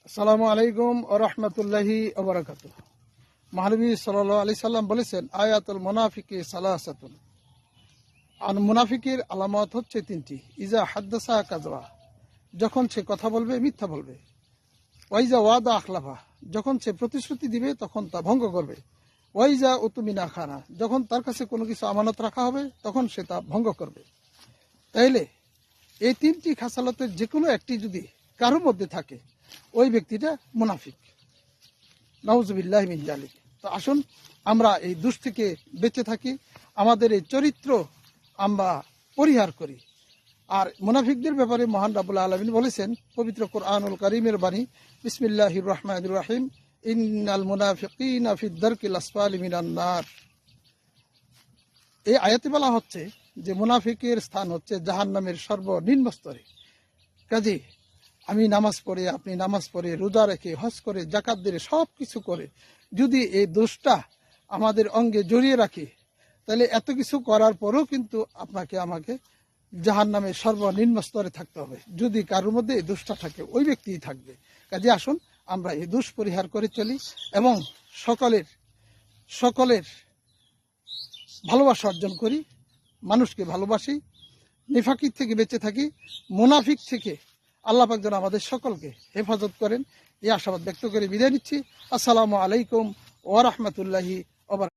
আসসালামু আলাইকুম ওয়া রাহমাতুল্লাহি ওয়া বারাকাতুহু। মহানবী সাল্লাল্লাহু আলাইহি সাল্লাম বলেছেন, আয়াতুল মুনাফিকি সালাসাতুন। আর মুনাফিকের আলামত হচ্ছে তিনটি। ইজা হাদ্দাসা কাযবা, যখন সে কথা বলবে মিথ্যা বলবে। ওয়াইজা ওয়াদা আখলাফা, যখন সে প্রতিশ্রুতি দিবে তখন তা ভঙ্গ করবে। ওয়াইজা উতুমিনা খানা, যখন তার কাছে কোনো কিছু আমানত রাখা হবে তখন সে তা ভঙ্গ করবে। তাইলে এই তিনটি খাসালতের যে কোনো একটি যদি কারোর মধ্যে থাকে, ওই ব্যক্তিটা মুনাফিক। নাউজুবিল্লাহ মিন যালিক। তো আসুন আমরা এই দোষ থেকে বেঁচে থাকি, আমাদের এই চরিত্র আমরা পরিহার করি। আর মুনাফিকদের ব্যাপারে মহান রাব্বুল আলামিন বলেছেন পবিত্র কোরআনুল কারীমের বাণী, বিসমিল্লাহির রহমানির রহিম, ইন্নাল মুনাফিকিনা ফিদ দারকিল আসফালি মিনান নার। এই আয়াতে বলা হচ্ছে যে মুনাফিকের স্থান হচ্ছে জাহান্নামের সর্বনিম্ন স্তরে। কাজে আমি নামাজ পড়ে, আপনি নামাজ পড়ে, রোজা রেখে, হজ করে, যাকাত দিয়ে সব কিছু করে যদি এই দোষটা আমাদের অঙ্গে জড়িয়ে রাখি, তাহলে এত কিছু করার পরেও কিন্তু আপনাকে আমাকে জাহান্নামের সর্বনিম্ন স্তরে থাকতে হবে। যদি কারোর মধ্যে এই দোষটা থাকে, ওই ব্যক্তিই থাকবে। কাজে আসুন আমরা এই দোষ পরিহার করে চলি এবং সকলের ভালোবাসা অর্জন করি, মানুষকে ভালোবাসি, নিফাকির থেকে বেঁচে থাকি, মুনাফিক থেকে আল্লাহ পাক যেন আমাদের সকলকে হেফাজত করেন, এই আশাবাদ ব্যক্ত করে বিদায় নিচ্ছি। আসসালামু আলাইকুম ওয়া রাহমাতুল্লাহি ওয়া বারাকাতুহু।